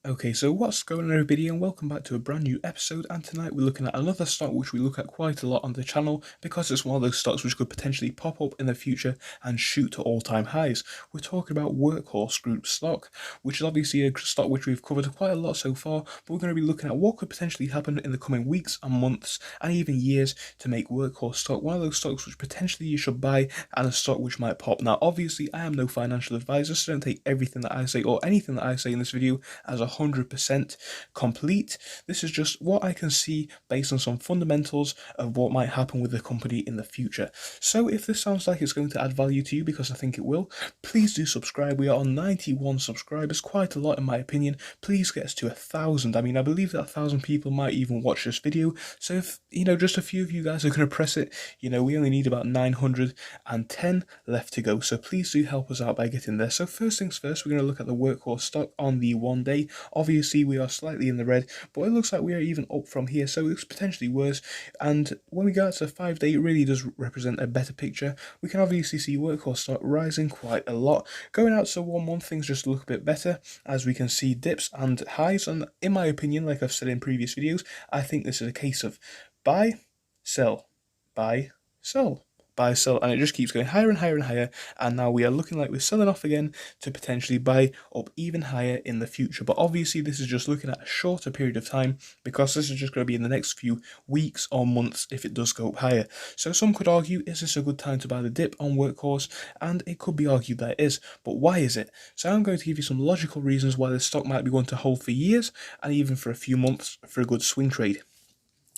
Okay, so what's going on everybody, and welcome back to a brand new episode. And tonight we're looking at another stock which we look at quite a lot on the channel because it's one of those stocks which could potentially pop up in the future and shoot to all-time highs. We're talking about Workhorse Group stock, which is obviously a stock which we've covered quite a lot so far, but we're going to be looking at what could potentially happen in the coming weeks and months and even years to make Workhorse stock one of those stocks which potentially you should buy, and a stock which might pop. Now obviously I am no financial advisor, so don't take everything that I say or anything that I say in this video as 100% complete. This is just what I can see based on some fundamentals of what might happen with the company in the future. So if this sounds like it's going to add value to you, because I think it will, please do subscribe. We are on 91 subscribers, quite a lot in my opinion. Please get us to 1,000. I mean, I believe that 1,000 people might even watch this video. So if, just a few of you guys are going to press it, we only need about 910 left to go. So please do help us out by getting there. So first things first, we're going to look at the Workhorse stock on the 1 day. Obviously we are slightly in the red, but it looks like we are even up from here, so it's potentially worse. And when we go out to 5 day, it really does represent a better picture. We can obviously see Workhorse stock rising quite a lot. Going out to 1 month, things just look a bit better, as we can see dips and highs. And in my opinion, like I've said in previous videos, I think this is a case of buy, sell, buy, sell, buy, sell, and it just keeps going higher and higher and higher. And now we are looking like we're selling off again to potentially buy up even higher in the future. But obviously this is just looking at a shorter period of time, because this is just going to be in the next few weeks or months if it does go up higher. So some could argue, is this a good time to buy the dip on Workhorse? And it could be argued that it is, but why is it? So I'm going to give you some logical reasons why this stock might be one to hold for years and even for a few months for a good swing trade.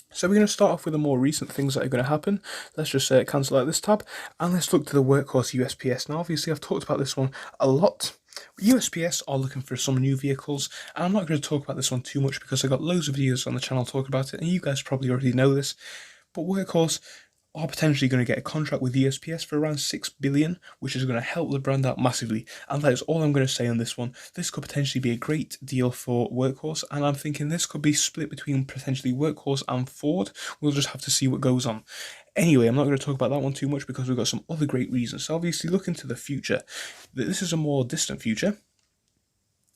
So we're going to start off with the more recent things that are going to happen. Let's just cancel out this tab, and let's look to the Workhorse USPS. Now obviously I've talked about this one a lot. USPS are looking for some new vehicles, and I'm not going to talk about this one too much because I've got loads of videos on the channel talking about it, and you guys probably already know this. But Workhorse are potentially going to get a contract with USPS for around 6 billion, which is going to help the brand out massively. And that is all I'm going to say on this one. This could potentially be a great deal for Workhorse, and I'm thinking this could be split between potentially Workhorse and Ford. We'll just have to see what goes on. Anyway, I'm not going to talk about that one too much because we've got some other great reasons. So obviously look into the future. This is a more distant future,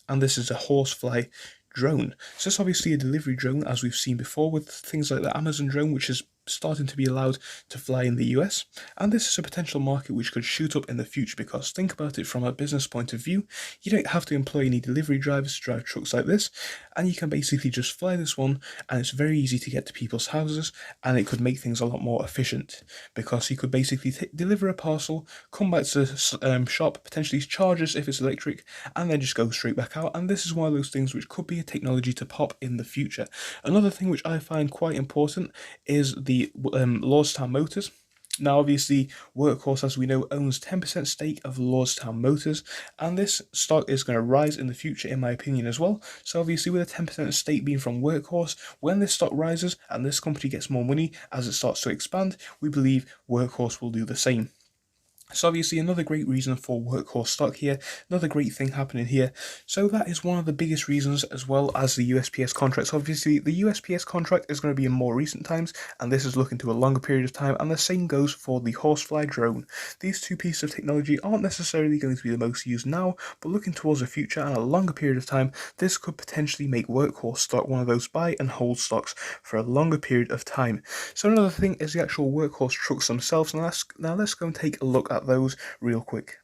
and this is a Horsefly drone. So it's obviously a delivery drone, as we've seen before with things like the Amazon drone, which is starting to be allowed to fly in the US, and this is a potential market which could shoot up in the future, because think about it from a business point of view. You don't have to employ any delivery drivers to drive trucks like this, and you can basically just fly this one, and it's very easy to get to people's houses, and it could make things a lot more efficient, because you could basically deliver a parcel, come back to the shop, potentially charge us if it's electric, and then just go straight back out. And this is one of those things which could be a technology to pop in the future. Another thing which I find quite important is the Lordstown Motors. Now obviously Workhorse, as we know, owns 10% stake of Lordstown Motors, and this stock is going to rise in the future in my opinion as well. So obviously with a 10% stake being from Workhorse, when this stock rises and this company gets more money as it starts to expand, we believe Workhorse will do the same. So obviously another great reason for Workhorse stock here, another great thing happening here. So that is one of the biggest reasons, as well as the USPS contract. So obviously the USPS contract is going to be in more recent times, and this is looking to a longer period of time, and the same goes for the Horsefly drone. These two pieces of technology aren't necessarily going to be the most used now, but looking towards the future and a longer period of time, this could potentially make Workhorse stock one of those buy and hold stocks for a longer period of time. So another thing is the actual Workhorse trucks themselves. Now let's go and take a look at those real quick.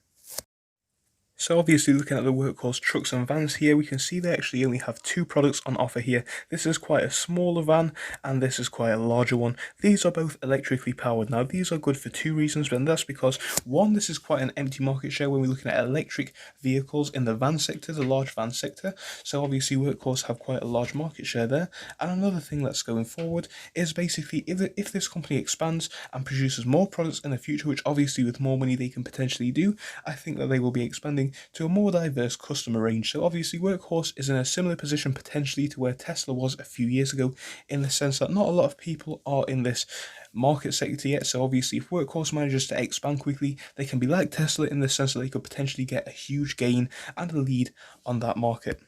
So obviously looking at the Workhorse trucks and vans here, we can see they actually only have two products on offer here. This is quite a smaller van, and this is quite a larger one. These are both electrically powered. Now these are good for two reasons, and that's because one, this is quite an empty market share when we're looking at electric vehicles in the van sector, the large van sector. So obviously Workhorse have quite a large market share there. And another thing that's going forward is basically if this company expands and produces more products in the future, which obviously with more money they can potentially do, I think that they will be expanding to a more diverse customer range. So obviously Workhorse is in a similar position potentially to where Tesla was a few years ago, in the sense that not a lot of people are in this market sector yet. So obviously if Workhorse manages to expand quickly, they can be like Tesla in the sense that they could potentially get a huge gain and a lead on that market.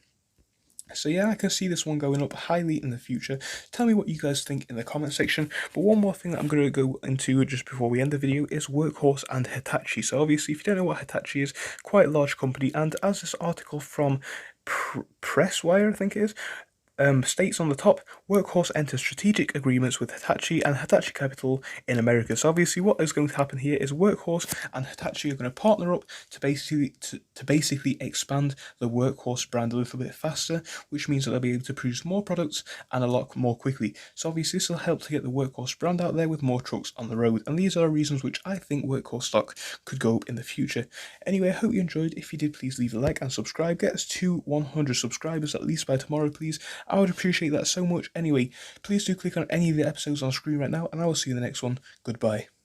So yeah, I can see this one going up highly in the future. Tell me what you guys think in the comment section. But one more thing that I'm going to go into just before we end the video is Workhorse and Hitachi. So obviously if you don't know what Hitachi is, quite a large company, and as this article from press wire, I think it is. States on the top, Workhorse enters strategic agreements with Hitachi and Hitachi Capital in America. So obviously what is going to happen here is Workhorse and Hitachi are going to partner up to basically expand the Workhorse brand a little bit faster, which means that they'll be able to produce more products and a lot more quickly. So obviously this will help to get the Workhorse brand out there with more trucks on the road, and these are reasons which I think Workhorse stock could go up in the future. Anyway, I hope you enjoyed. If you did, please leave a like and subscribe. Get us to 100 subscribers at least by tomorrow, please. I would appreciate that so much. Anyway, please do click on any of the episodes on screen right now, and I will see you in the next one. Goodbye.